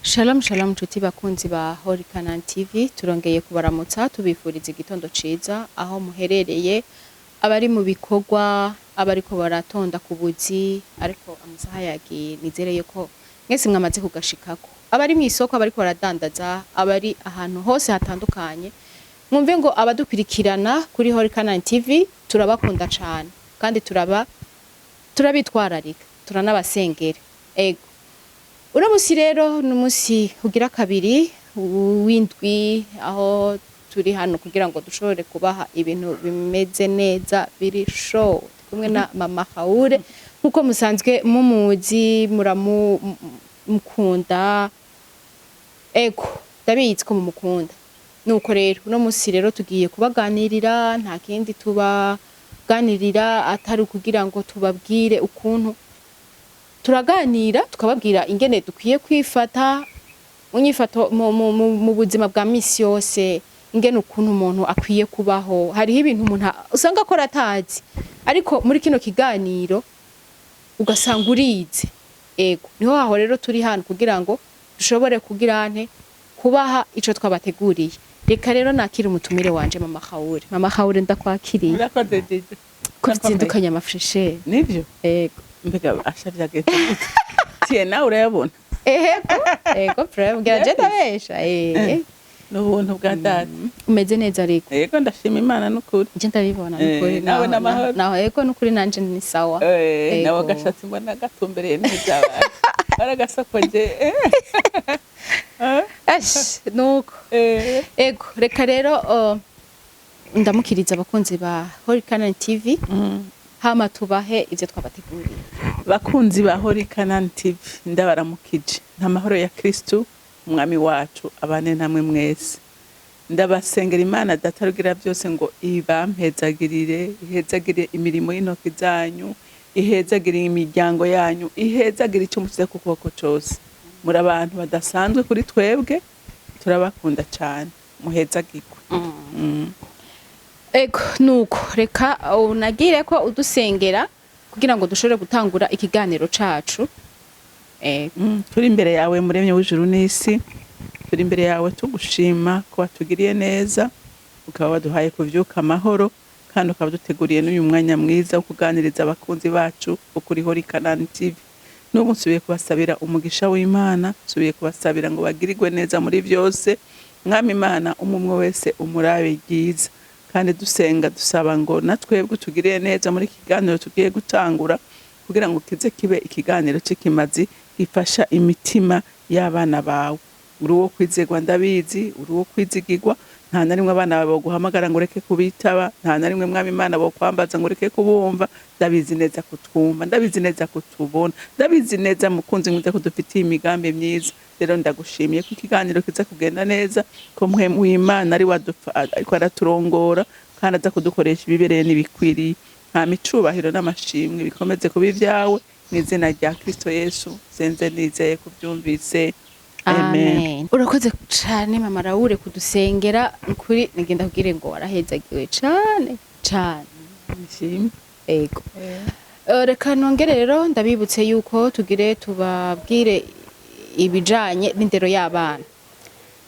Shalom shalom nshuti bakunzi ba Horikanan TV turongeye kubaramutsa tubifuriza igitondo ciza aho muherereye abari mu bikorwa abariko baratonda ku buzi ariko amasaha yagiye nizereye ko mwese mwamaze kugashikako abari mu isoko abariko baradandaza abari ahantu hose hatandukanye mwumve ngo abadukurikirana kuri Horikanan TV turabakunda cane kandi turabitwararika turanabasengera ego Uramusi rero numusi ugira kabiri windwi aho turi hano kugira ngo dushobore kubaha ibintu bimeze neza biri show kumwe na mama Haure nkuko musanzwe mumuzi mukunda ego ndabizi ko mumukunda nuko rero uno musi rero tugiye kubaganirira nta kindi tubaganirira atari kugira ngo tubabwire ukuntu turaganira tukababwira ingene dukwiye kwifata unyifato mu buzima bwa misi yose ingene ukuntu umuntu akwiye kubaho hariho ibintu umuntu usanga akora atazi ariko muri kino kiganiro ugasanga urize ego niho aho rero turi hano kugira ngo dushobore kubaha ico twabateguriye reka rero nakira umutumire wanje mama Haure ndakwakiriye Murakoze jeje ko bizindukanya amafreshe nivyo ego mbega asharya gete tie nawe urayabona ego prem geraje tabesha n'ubuntu bwa data umeze neza ariko yego ndashima Imana n'ukuri nje ndabibona n'ukuri nawe n'amahoro naho yego n'ukuri nanje ni sawa nawe gashatsi mbona gatumbereye neza baragasokoje nuko ego reka rero ndamukiriza abakunzi ba Horikanan TV hama tubahe ivyo twabateguriye bakunzi ba Horikanan TV ndabaramukije ntamahoro ya Kristo umwami wacu abane namwe mwese ndabasengera Imana datarugira byose ngo ibampezagirire ihezagire imirimo y'intoki zanyu ihezagire imiryango yanyu ihezagire icyo musize ku kuboko cyose muri abantu badasanzwe kuri twebwe turabakunda cyane muhezagirwe Ego nuko reka unagire ko udusengera kugira ngo dushobore gutangura ikiganiro cacu turi imbere yawe muremye w'ijuru n'isi turi imbere yawe tugushima ko watugiriye neza ukaba waduhaye kuvyuka amahoro kandi ukaba duteguriye n'uyu mwanya mwiza wo kuganiriza abakunzi bacu kuri Horikanan TV n'ubu nsubiye kubasabira umugisha w'Imana nsubiye kubasabira ngo bagirirwe neza muri byose mwami Imana umumwe wese umurabe ryiza kandi dusenga dusaba ngo natwebwe tugiriye neza muri kiganiro tugiye gutangura kugira ngo kize kibe ikiganiro c'ikimazi gifasha imitima y'abana bawe uri wo kwizegwa ndabizi uri wo kwizigirwa nta na rimwe abana bawe guhamagara ngo reke kubitaba nta na rimwe mwami Imana bo kwambaza ngo reke kubumva ndabizi neza kutwumva ndabizi neza kutubona ndabizi neza mukunzi mwiza kudufitiye imigambi myiza rero ndagushimiye ko ikiganiro kiza kugenda neza ko mpwemu w'Imana ari ariko araturongora kandi aza kudukoresha ibibereye n'ibikwiriye nta micubahiro n'amashimwe bikomeze kuba ibyawe mu izina rya Kristo Yesu senze nizeye kubyumvise amen urakoze cyane mama Haure kudusengera kuri ngenda kubwire ngo warahezagiwe cyane nshimye ego reka nongere rero ndabibutse yuko tugire tubabwire ibijanye n'indero y'abana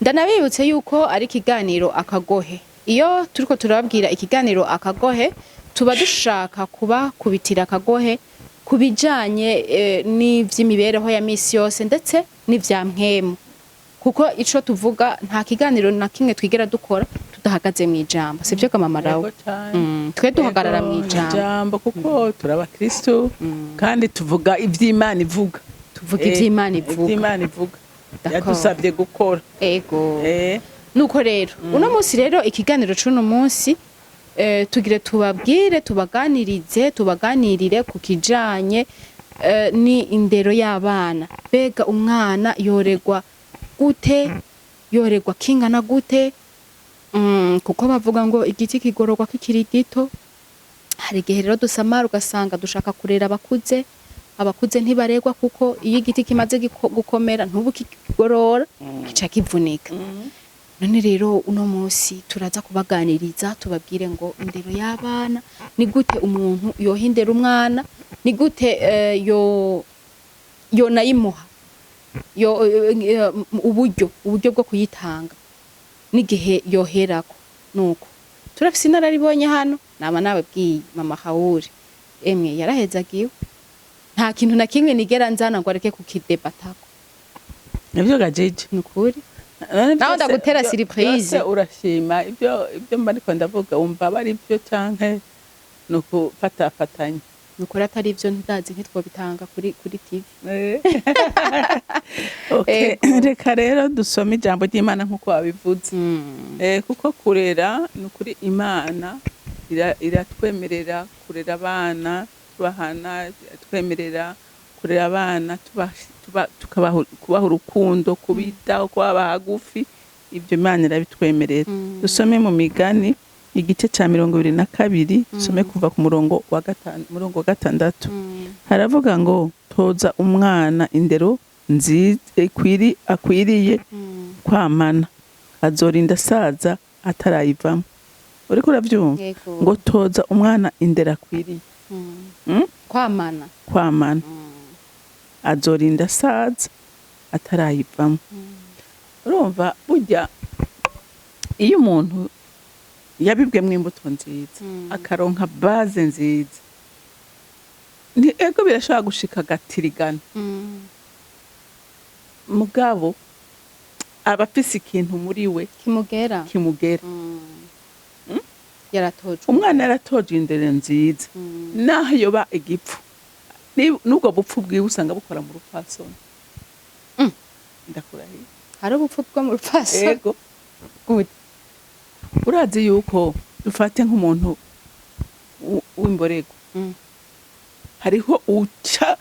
ndanabibutse yuko ari ikiganiro akagohe iyo turiko turababwira ikiganiro akagohe tuba dushaka kuba kubitira akagohe kubijanye n'ivy'imibereho ya misi yose ndetse n'ivya mpwemu kuko ico tuvuga nta kiganiro na kimwe twigera dukora tudahagaze mu ijambo sivyo ka mama Haure twe duhagarara mu ijambo kuko turaba Kristo kandi tuvuga ivy'Imana ivuga ivy'Imana ivuga yadusabye gukora ego nuko rero uno munsi rero ikiganiro c'uno munsi tugire tubabwire tubaganirire ku kijanye ni indero y'abana bega umwana yoregwa gute yoregwa kingana gute kuko bavuga ngo igiti kigororwa kikiri gito hari igihe rero dusamara ugasanga dushaka kurera abakuze ntibaregwa kuko iyo igiti kimaze gukomera ntubu kigorora kica kivunika none rero uno munsi turaza kubaganiriza tubabwire ngo indero y'abana ni gute umuntu yohindera umwana ni gute yo nayimuha uburyo bwo kuyitanga n'igihe yoherako nuko turafise inararibonye hano nama nababwiye mama Hawuri emwe yarahezagiwe nta kintu na kimwe nigera nzana ngo areke kukidebatako nivyo gajeje nukuri naho ndagutera surprise urashima ibyo mba ndiko ndavuga wumva bari byo canke nuko fatafatanya nukuri atari ivyo ndazi ntitwobitanga kuri TV okay reka rero dusome ijambo ry'Imana nkuko wabivuze kuko kurera nukuri Imana iratwemerera kurera abana tubahana twemerera kurera abana kubaha urukundo kubitaho kwaba hagufi ibyo Imana irabitwemerera dusome mu Migani igice ca 22 dusome kuva ku murongo wa 6 haravuga ngo toza umwana indero nziza akwiriye kwamana azorinda saza atarayivamo uriko uravyumva ngo toza umwana indero akwiriye kwamana azorinda saza atarayivamo urumva burya iyo umuntu yabibwe mw'imbuto nziza akaronka base nziza ni ego birashobora gushika gatirigana mugabo abafise ikintu muri we kimugera yaratoje umwana yaratoje indero nziza naho yoba igipfu nubwo bupfu bwiwe usanga bukora mu rupfasoni ndakurahiye hari ubupfu bwo mu rupfasoni yego good urazi yuko dufate nk'umuntu w'imborego hariho uca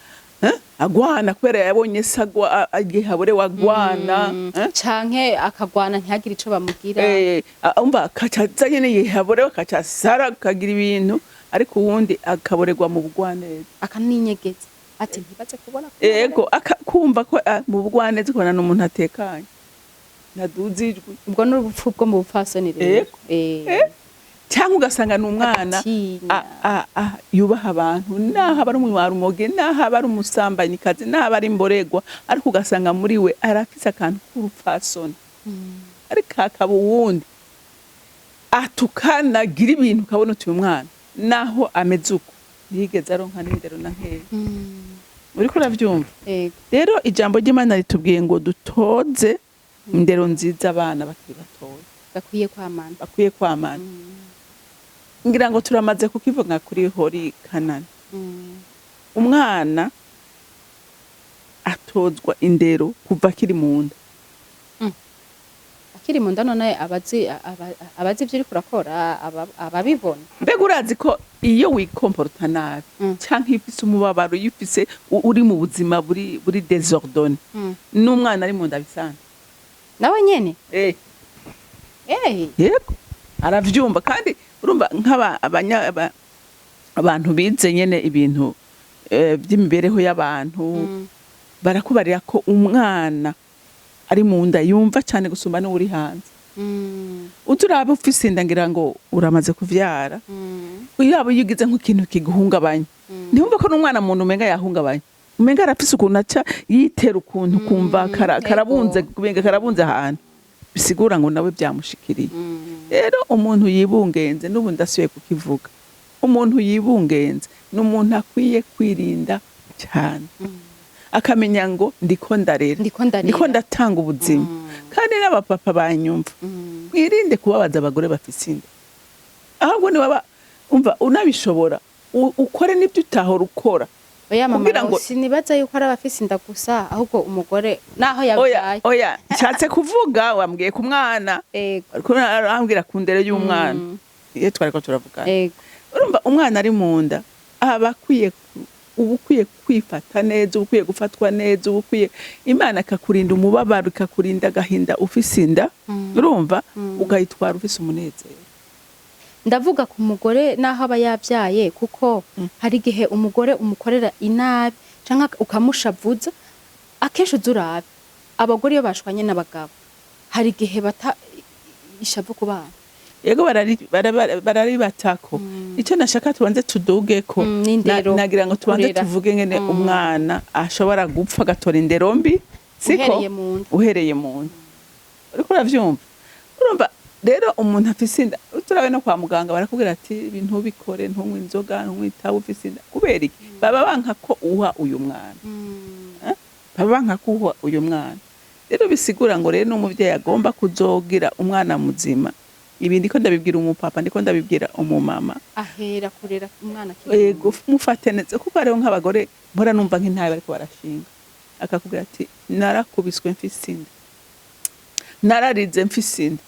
agwana kubera yabonye sagwa agihabure wagwana canke akagwana ntihagire ico bamugira umva kacaza nyene yihabure akacasara kagira ibintu ariko uwundi akaboregwa mu bugwaneza akaninyegeza ati ntibaze kubona yego akumva ko mu bugwaneza kubona n'umuntu atekanye naduzijwe ubwo n'urupfu bwo mu bupfasoni rero cyangwa ugasanga n'umwana yubaha abantu naho aba ari umwarumoge naho aba ari umusambanikazi naho aba ari imboregwa ariko ugasanga muri we arafise akantu k'urupfasoni ariko akaba uwundi atukanagira ibintu ukabona utuye umwana naho ameze uko ntiyigeze aronka n'indero na nkeya uriko uravyumva rero ijambo ry'Imana ritubwiye ngo dutoze indero nziza abana bakiri batoya bakwiye kwamana ngira ngo turamaze kukivuga kuri hori Kanani umwana atozwa indero kuva akiri mu nda akiri mu nda none abazi ivyo uriko urakora ababibona mbega urazi ko iyo wikomporta nabi canke ifise umubabaro yifise uri mu buzima buri désordonné n'umwana ari mu nda bisanzwe nawe nyene yego aravyumva kandi urumva abantu bize nyene ibintu by'imibereho y'abantu barakubarira ko umwana ari mu nda yumva cyane gusumba n'uri hanze uturaba ufise inda ngira ngo uramaze kuvyara yaba yigize nk'ikintu kiguhungabanya ntiyumva ko n'umwana muntu umenga yahungabanya umenga arafise ukuntu aca yitera ukuntu kumva karabunze ahantu bisigura ngo nawe byamushikiriye rero umuntu yibungenze n'ubu ndasuye kukivuga umuntu yibungenze n'umuntu akwiye kwirinda cyane akamenya ngo ndiko ndatanga ubuzima kandi n'abapapa banyumva mwirinde kubabaza abagore bafise inda ahubwo ni baba umva unabishobora ukore n'ibyo utahora ukora oya mama sinibaza yuko ari abafise inda gusa ahubwo umugore naho yabyaye oya nshatse kuvuga wambwiye ku mwana arambwira ku ndere y'umwana iyo twariko turavugana urumva umwana ari mu nda uba ukwiye kwifata neza uba ukwiye gufatwa neza uba ukwiye Imana ikakurinda umubabaro ikakurinda agahinda ufise inda urumva ugahitwara ufise umunezero ndavuga ku mugore naho aba yabyaye kuko hari igihe umugore umukorera inabi canke ukamushavuza akenshi uzurabe abagore iyo bashwanye n'abagabo hari igihe bata ishavu ku bana yego barari batako icyo nashaka tubanze tudugeko nagira ngo tubanze tuvuge ngene umwana ashobora gupfa gatora indero mbi uhereye mu nda uhereye mu nda uriko uravyumva urumva rero umuntu afise inda turabe no kwa muganga barakubwira ati ibintu bikore ntunywe inzoga ntunywe itabi ufise inda kubera iki baba banka ko uha uyu mwana baba banka ko uha uyu mwana rero bisigura ngo rero n'umuvyeyi agomba kuzogira umwana muzima ibi ndiko ndabibwira umupapa ndiko ndabibwira umumama ahera kurera umwana yego mufate neza kuko hariho nk'abagore mpora numva nk'intabe bariko barashinga akakubwira ati narakubiswe mfise inda nararize mfise inda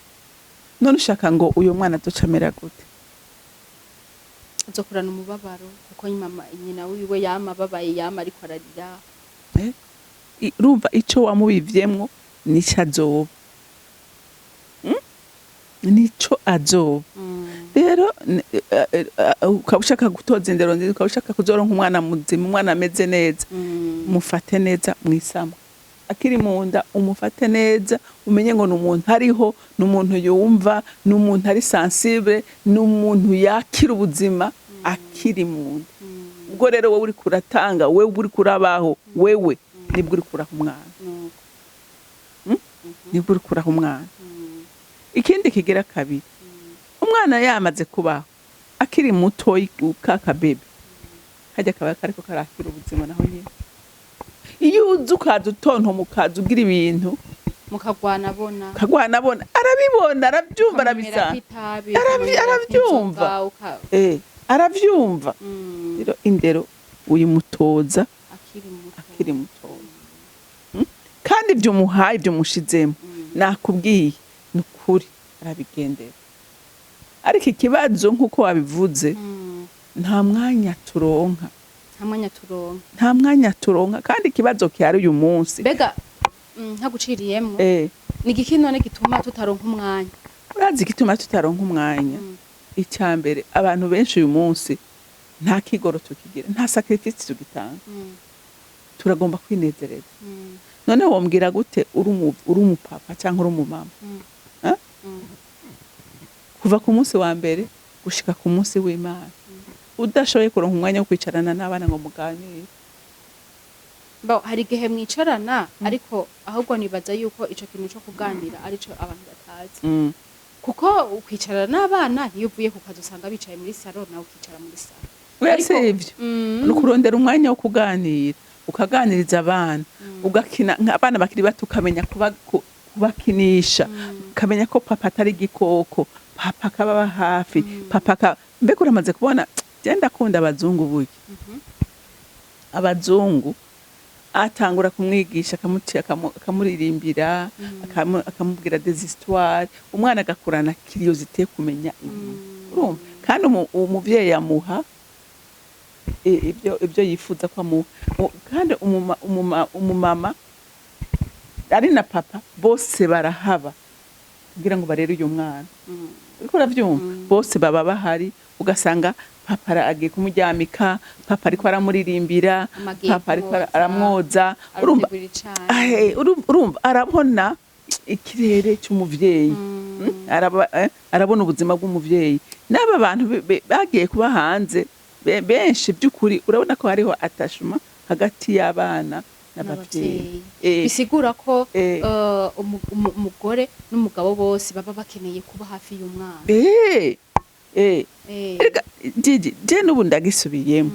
none ushaka ngo uyu mwana azocamera gute azokurana umubabaro kuko nyina wiwe yama babaye yama ariko ararira urumva ico wamubivyemwo nico azoba nico azoba rero ukaba ushaka gutoza indero nziza ukaba ushaka kuzoronka umwana muzima umwana ameze neza mufate neza mwisama akiri mu nda umufate neza umenye ngo n'umuntu ariho n'umuntu yumva n'umuntu ari sensible n'umuntu yakira ubuzima akiri mu nda ubwo rero wowe uri kuratanga wewe uri kurabaho wewe nibwo uri kuraha umwana nibwo uri kuraha umwana ikindi kigira kabiri umwana yamaze kubaho akiri muto kaka bebe hajya kaba kariko karakira ubuzima naho nyine iyo uzi ukaza utonto mukaza ugira ibintu mukagwana abona arabibona arabyumva arabisanga arabyumva aravyumva rero indero uyimutoza akiri mutoza kandi ibyo muhaye ibyo mushizemo nakubwiye nukuri arabigendera ariko ikibazo nkuko wabivuze nta mwanya turonka kandi ikibazo cyari uyu munsi bega ntaguciriyemo ni igiki none gituma tutaronka umwanya urazi igituma tutaronka umwanya icyambere abantu benshi uyu munsi nta kigoro tukigira nta sacrifice tugitanga turagomba kwinezereza none wombwira gute uri umupapa cyangwa uri umumama kuva ku munsi wa mbere gushika ku munsi w'Imana udashoboye kuronka umwanya wo kwicarana n'abana ngo muganire hari igihe mwicarana ariko ahubwo nibaza yuko ico kintu cyo kuganira arico abantu batazi kuko ukwicarana n'abana iyo uvuye ku kazi usanga bicaye muri salon nawe ukicara muri salon wese ivyo nukurondera umwanya wo kuganira ukaganiriza abana ugakina abana bakiri bato ukamenya kubakinisha ukamenya ko papa atari igikoko papa akababa hafi papa mbega uramaze kubona genda kunda abazungu buye abazungu atangura kumwigisha akamuririmbira akamubwira des histoires umwana agakurana curiosité kumenya urumva kandi umuvyeyi yamuha ibyo yifuza ko amuha kandi umumama ari na papa bose barahaba kugira ngo barere uyu mwana uriko uravyumva bose baba bahari ugasanga papa agiye kumuryamika papa ariko aramuririmbira papa ariko aramwoza urumva arabona ikirere cy'umuvyeyi arabona ubuzima bw'umuvyeyi n'aba bantu bagiye kuba hanze benshi by'ukuri urabona ko hariho attachment hagati y'abana n'abavyeyi bisigura ko umugore n'umugabo bose baba bakeneye kuba hafi y'umwana je n'ubu ndagisubiyemo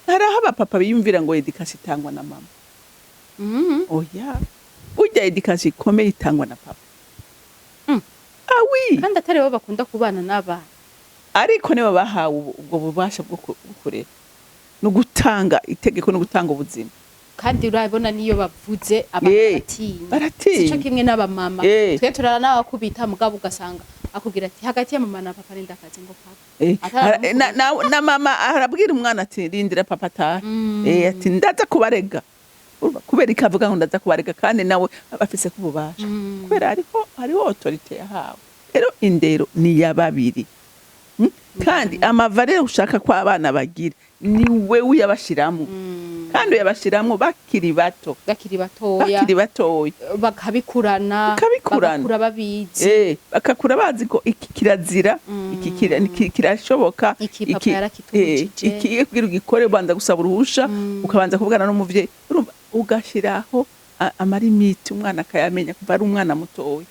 hariho abapapa biyumvira ngo edikasi itangwa na mama oya burya edikasi ikomeye itangwa na papa awi kandi atari bo bakunda kubana n'abana ariko nibo bahawe ubwo bubasha bwo kurera no gutanga itegeko no gutanga ubuzima kandi urabona niyo bavuze abantu baratinya sico kimwe n'abamama twe turara n'abakubita mugabo ugasanga akubwira ati hagati ya mama na papa rinda akazi ngo papa na mama arabwira umwana ati rindira papa ataha ati ndaza kubarega kubera ikavuga ngo ndaza kubarega kandi nawe abafise kububasha kubera hariho autorité yahawe rero indero ni yababiri kandi amavarere ushaka ko abana bagira ni wewe uyabashiramo kandi uyabashiramo bakiri batoya bakabikurana bakakura babizi bakakura bazi ko iki kirazira iki kirashoboka iki iki kugira ugikore ubanza gusaba uruhusha ukabanza kuvugana n'umuvyeyi ugashiraho amarimiti umwana akayamenya kuva ari umwana mutoya